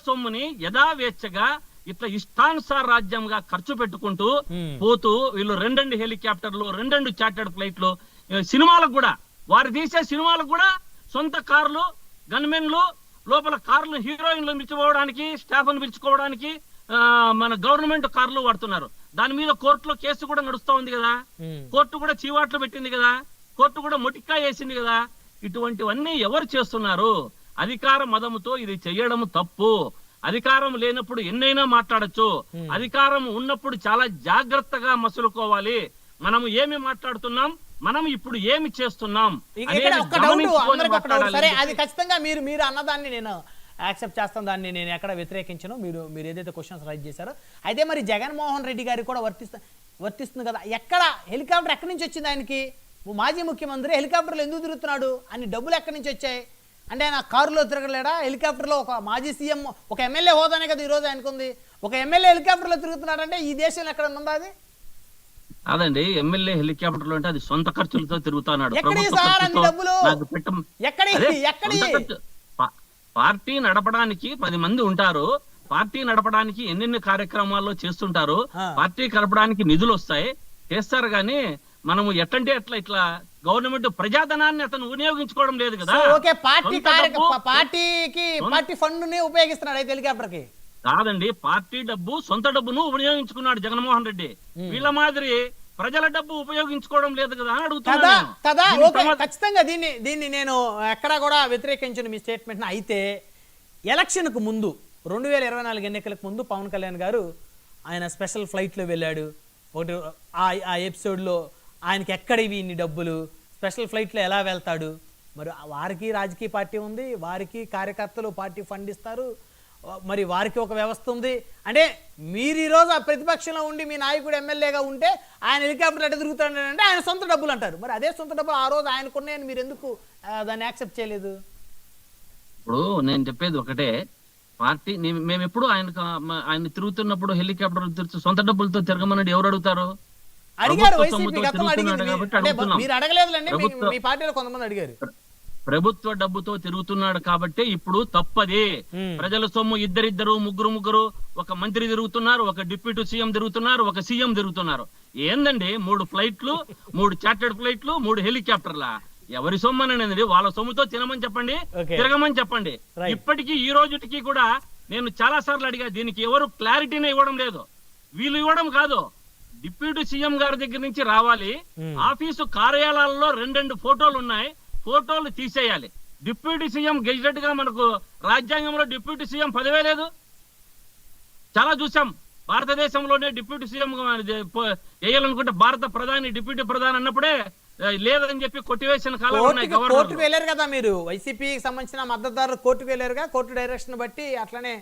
సొమ్ముని యథావేచ్ఛగా ఇట్లా ఇష్టానుసార రాజ్యంగా ఖర్చు పెట్టుకుంటూ పోతూ వీళ్ళు 2 హెలికాప్టర్లు 2 చార్టర్డ్ ఫ్లైట్లు సినిమాలకు కూడా వారు తీసే సినిమాలకు కూడా సొంత కార్లు గన్మెన్లు లోపల కార్లు హీరోయిన్లు పిలుచుకోవడానికి స్టాఫ్ను పిలుచుకోవడానికి మన గవర్నమెంట్ కార్లు వాడుతున్నారు. దాని మీద కోర్టులో కేసు కూడా నడుస్తా ఉంది కదా, కోర్టు కూడా చీవాట్లు పెట్టింది కదా, కోర్టు కూడా మొటిక్కా వేసింది కదా. ఇటువంటివన్నీ ఎవరు చేస్తున్నారు? అధికార మదముతో ఇది చెయ్యడం తప్పు. అధికారం లేనప్పుడు ఎన్నైనా మాట్లాడచ్చు, అధికారం ఉన్నప్పుడు చాలా జాగ్రత్తగా మసులుకోవాలి. మనం ఏమి మాట్లాడుతున్నాం, మనం ఇప్పుడు ఏమి చేస్తున్నాం అది ఖచ్చితంగా మీరు అన్నదాన్ని నేను యాక్సెప్ట్ చేస్తాను, దాన్ని నేను ఎక్కడ వ్యతిరేకించను. మీరు ఏదైతే క్వశ్చన్స్ రైజ్ చేశారో అయితే మరి జగన్మోహన్ రెడ్డి గారికి కూడా వర్తిస్తుంది కదా. హెలికాప్టర్ ఎక్కడి నుంచి వచ్చింది ఆయనకి? మాజీ ముఖ్యమంత్రి హెలికాప్టర్లో ఎందుకు తిరుగుతున్నాడు? అన్ని డబ్బులు ఎక్కడి నుంచి వచ్చాయి? అంటే ఆయన కారులో తిరగలేడా? హెలికాప్టర్లో ఒక మాజీ సీఎం ఒక ఎమ్మెల్యే హోదానే కదా ఈరోజు ఆయనకుంది. ఒక ఎమ్మెల్యే హెలికాప్టర్లో తిరుగుతున్నాడంటే ఈ దేశంలో ఎక్కడ ఉందా అది? అదండి, ఎమ్మెల్యే హెలికాప్టర్లో అంటే అది సొంత ఖర్చులతో తిరుగుతున్నాడు. పార్టీ నడపడానికి 10 మంది ఉంటారు, పార్టీ నడపడానికి ఎన్నెన్ని కార్యక్రమాల్లో చేస్తుంటారు, పార్టీ కలపడానికి నిధులు వస్తాయి చేస్తారు. గానీ మనము ఎట్లంటే అట్లా ఇట్లా గవర్నమెంట్ ప్రజాధనాన్ని అతను వినియోగించుకోవడం లేదు కదా. పార్టీ ఫండ్ ఉపయోగిస్తున్నాడు అయితే హెలికాప్టర్ కి కాదండి, పార్టీ డబ్బు సొంత డబ్బును వినియోగించుకున్నాడు జగన్మోహన్ రెడ్డి. వీళ్ళ మాదిరి ప్రజల డబ్బు ఉపయోగించుకోవడం లేదు కదా అని అడుగుతున్నా. ఖచ్చితంగా దీన్ని నేను ఎక్కడా కూడా వ్యతిరేకించను మీ స్టేట్మెంట్. అయితే ఎలక్షన్ కు ముందు 2024 ఎన్నికలకు ముందు పవన్ కళ్యాణ్ గారు ఆయన స్పెషల్ ఫ్లైట్ లో వెళ్ళాడు. ఒకటి ఆ ఎపిసోడ్ లో ఆయనకి ఎక్కడివి ఇన్ని డబ్బులు, స్పెషల్ ఫ్లైట్ లో ఎలా వెళ్తాడు? మరి వారికి రాజకీయ పార్టీ ఉంది, వారికి కార్యకర్తలు పార్టీ ఫండ్ ఇస్తారు, మరి వారికి ఒక వ్యవస్థ ఉంది. అంటే మీరు ఈరోజు ఆ ప్రతిపక్షంలో ఉండి మీ నాయకుడు ఎమ్మెల్యేగా ఉంటే ఆయన హెలికాప్టర్ ఎట్లా తిరుగుతాడంటే ఆయన సొంత డబ్బులు అంటారు. మరి అదే సొంత డబ్బులు ఆ రోజు ఆయనకున్నాయని మీరు ఎందుకు దాన్ని యాక్సెప్ట్ చేయలేదు? ఇప్పుడు నేను చెప్పేది ఒకటే, పార్టీ మేము ఎప్పుడు ఆయన తిరుగుతున్నప్పుడు హెలికాప్టర్ సొంత డబ్బులతో తిరగమని ఎవరు అడుగుతారు? అడిగారు వైసీపీ, మీరు అడగలేదులేండి, మీ పార్టీలో కొంతమంది అడిగారు. ప్రభుత్వ డబ్బుతో తిరుగుతున్నాడు కాబట్టి ఇప్పుడు తప్పది. ప్రజల సొమ్ము ఇద్దరిద్దరు ముగ్గురు, ఒక మంత్రి తిరుగుతున్నారు, ఒక డిప్యూటీ సీఎం తిరుగుతున్నారు, ఒక సీఎం తిరుగుతున్నారు. ఏందండి 3 ఫ్లైట్లు, 3 చార్టర్డ్ ఫ్లైట్లు, 3 హెలికాప్టర్ల? ఎవరి సొమ్ము అనేది వాళ్ళ సొమ్ముతో తినమని చెప్పండి, తిరగమని చెప్పండి. ఇప్పటికీ ఈ రోజుకి కూడా నేను చాలా సార్లు అడిగా, దీనికి ఎవరు క్లారిటీనే ఇవ్వడం లేదు. వీళ్ళు ఇవ్వడం కాదు, డిప్యూటీ సీఎం గారి దగ్గర నుంచి రావాలి. ఆఫీసు కార్యాలయాల్లో 2 ఫోటోలు ఉన్నాయి, ఫోటోలు తీసేయాలి. డిప్యూటీ సీఎం గెజిటెడ్ గా మనకు రాజ్యాంగంలో డిప్యూటీ సీఎం పదవే లేదు. చాలా చూసాం, భారతదేశంలోనే డిప్యూటీ సీఎం వేయాలనుకుంటే భారత ప్రధాని డిప్యూటీ ప్రధాని అన్నప్పుడే లేదని చెప్పి కొట్టివేసిన కాలం ఉన్నాయి. కోర్టుకు వెళ్ళారు కదా మీరు, వైసీపీకి సంబంధించిన మద్దతుదారులు కోర్టుకు వెళ్ళారుగా. కోర్టు డైరెక్షన్ బట్టి అట్లనే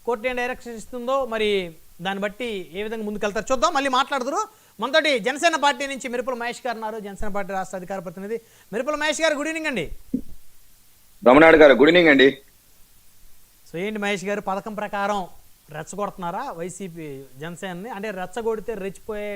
కోర్టు ఏం డైరెక్షన్ ఇస్తుందో మరి దాన్ని బట్టి ఏ విధంగా ముందుకెళ్తారు చూద్దాం. మళ్ళీ మాట్లాడుతురు. మనతోటి జనసేన పార్టీ నుంచి మిరుపుల మహేష్ గారు ఉన్నారు, జనసేన పార్టీ రాష్ట్ర అధికార ప్రతినిధి. మిరుపుల మహేష్ గారు, గుడ్ ఈవినింగ్ అండి. రమణాడు గారు, గుడ్ ఈవినింగ్ అండి. సో ఏంటి మహేష్ గారు, పథకం ప్రకారం రెచ్చగొడుతున్నారా వైసీపీ జనసేనని? అంటే రెచ్చగొడితే రెచ్చిపోయే